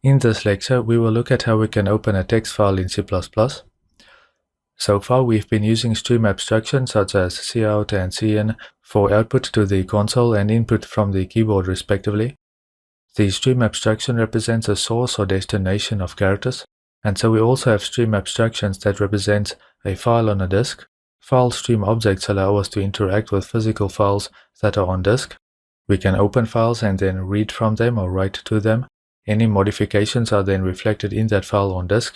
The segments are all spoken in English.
In this lecture, we will look at how we can open a text file in C++. So far, we've been using stream abstractions such as cout and cin for output to the console and input from the keyboard respectively. The stream abstraction represents a source or destination of characters, and so we also have stream abstractions that represent a file on a disk. File stream objects allow us to interact with physical files that are on disk. We can open files and then read from them or write to them. Any modifications are then reflected in that file on disk.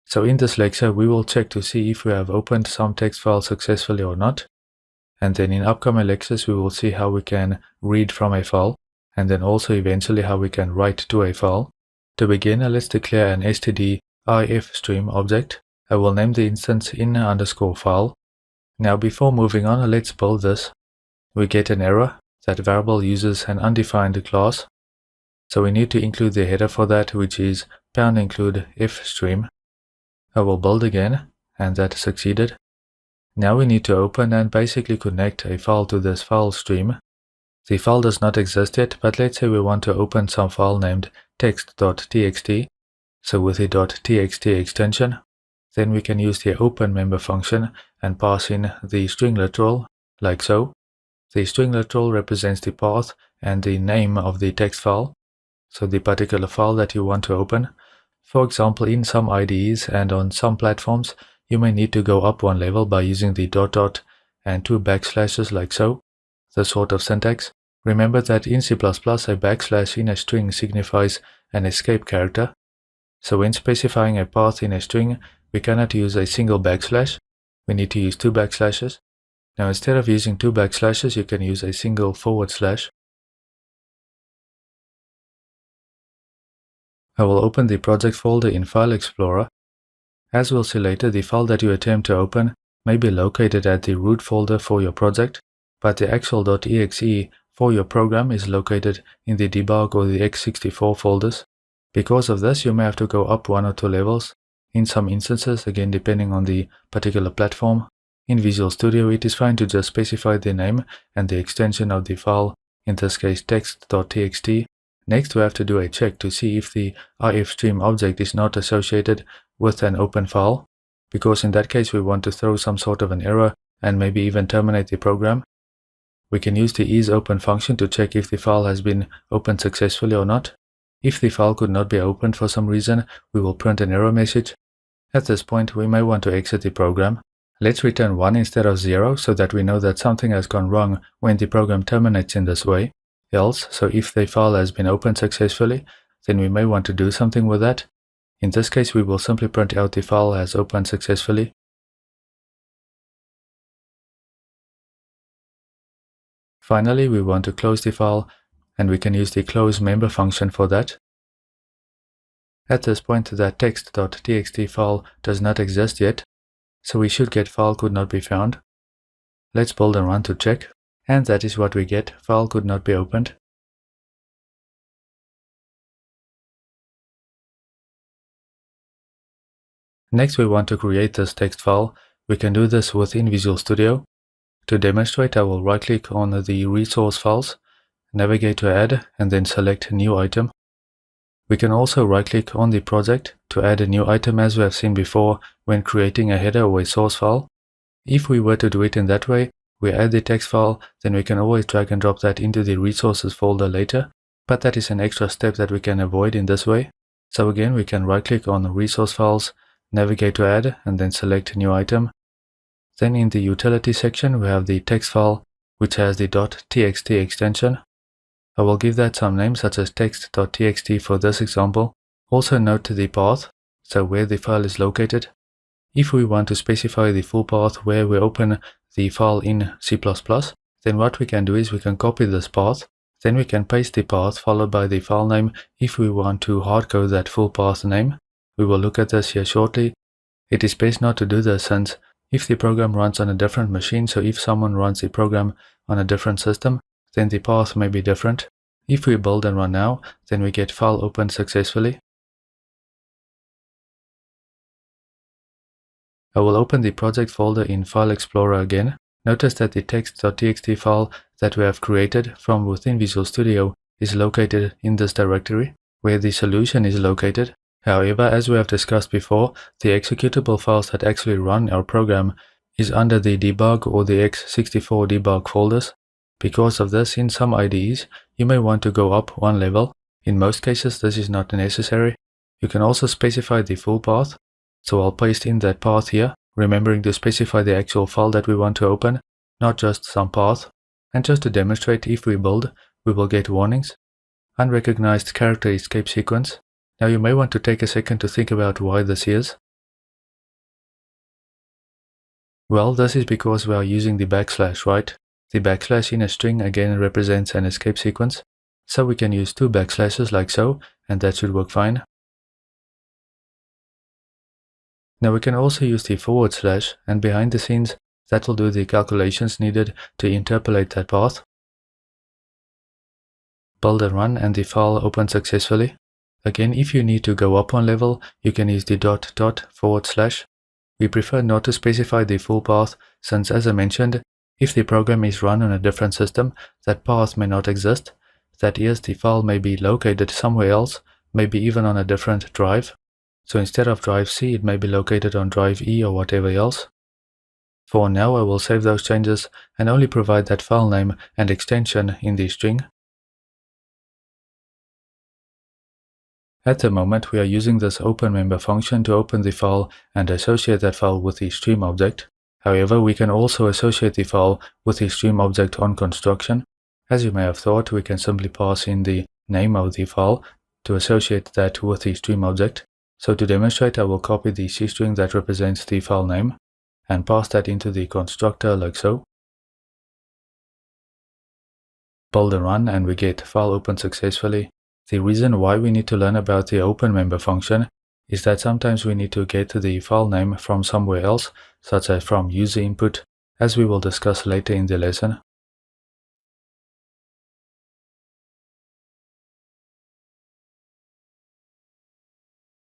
So in this lecture, we will check to see if we have opened some text file successfully or not. And then in upcoming lectures, we will see how we can read from a file, and then also eventually how we can write to a file. To begin, let's declare an std_if stream object. I will name the instance in_file. Now before moving on, let's build this. We get an error that variable uses an undefined class. So we need to include the header for that, which is #include if stream. I will build again, and that succeeded. Now we need to open and basically connect a file to this file stream. The file does not exist yet, but let's say we want to open some file named text.txt. So with the .txt extension, then we can use the open member function and pass in the string literal, like so. The string literal represents the path and the name of the text file, so the particular file that you want to open. For example, in some IDEs and on some platforms, you may need to go up one level by using the ... and 2 backslashes like so, this sort of syntax. Remember that in C++, a backslash in a string signifies an escape character. So when specifying a path in a string, we cannot use a single backslash. We need to use 2 backslashes. Now instead of using 2 backslashes, you can use a single /. I will open the project folder in File Explorer. As we'll see later, the file that you attempt to open may be located at the root folder for your project, but the actual .exe for your program is located in the debug or the x64 folders. Because of this, you may have to go up 1 or 2 levels. In some instances, again depending on the particular platform. In Visual Studio, it is fine to just specify the name and the extension of the file, in this case text.txt. Next, we have to do a check to see if the ifstream object is not associated with an open file, because in that case we want to throw some sort of an error and maybe even terminate the program. We can use the isOpen function to check if the file has been opened successfully or not. If the file could not be opened for some reason, we will print an error message. At this point, we may want to exit the program. Let's return 1 instead of 0 so that we know that something has gone wrong when the program terminates in this way. Else, so if the file has been opened successfully, then we may want to do something with that. In this case, we will simply print out the file has opened successfully. Finally, we want to close the file, and we can use the close member function for that. At this point, that text.txt file does not exist yet, so we should get file could not be found. Let's build and run to check. And that is what we get, file could not be opened. Next, we want to create this text file. We can do this within Visual Studio. To demonstrate, I will right-click on the resource files, navigate to add, and then select new item. We can also right-click on the project to add a new item as we have seen before when creating a header or a source file. If we were to do it in that way, we add the text file, then we can always drag and drop that into the resources folder later, but that is an extra step that we can avoid in this way. So again, we can right-click on resource files, navigate to add, and then select new item. Then in the utility section, we have the text file, which has the .txt extension. I will give that some name such as text.txt for this example. Also note the path, so where the file is located. If we want to specify the full path where we open the file in C++, then what we can do is we can copy this path, then we can paste the path followed by the file name if we want to hardcode that full path name. We will look at this here shortly. It is best not to do this since if the program runs on a different machine, so if someone runs the program on a different system, then the path may be different. If we build and run now, then we get file opened successfully. I will open the project folder in File Explorer again. Notice that the text.txt file that we have created from within Visual Studio is located in this directory. where the solution is located. However, as we have discussed before, the executable files that actually run our program is under the debug or the x64 debug folders. Because of this, in some IDEs, you may want to go up one level. In most cases, this is not necessary. You can also specify the full path. So I'll paste in that path here, remembering to specify the actual file that we want to open, not just some path. And just to demonstrate, if we build, we will get warnings. Unrecognized character escape sequence. Now you may want to take a second to think about why this is. Well, this is because we are using the backslash, right? The backslash in a string again represents an escape sequence. So we can use 2 backslashes like so, and that should work fine. Now we can also use the /, and behind the scenes, that will do the calculations needed to interpolate that path. Build and run, and the file opens successfully. Again, if you need to go up one level, you can use the /. We prefer not to specify the full path, since as I mentioned, if the program is run on a different system, that path may not exist. That is, the file may be located somewhere else, maybe even on a different drive. So instead of drive C, it may be located on drive E or whatever else. For now, I will save those changes and only provide that file name and extension in the string. At the moment, we are using this openMember function to open the file and associate that file with the stream object. However, we can also associate the file with the stream object on construction. As you may have thought, we can simply pass in the name of the file to associate that with the stream object. So to demonstrate, I will copy the C string that represents the file name and pass that into the constructor like so. Build and run, and we get file open successfully. The reason why we need to learn about the openMember function is that sometimes we need to get the file name from somewhere else, such as from user input, as we will discuss later in the lesson.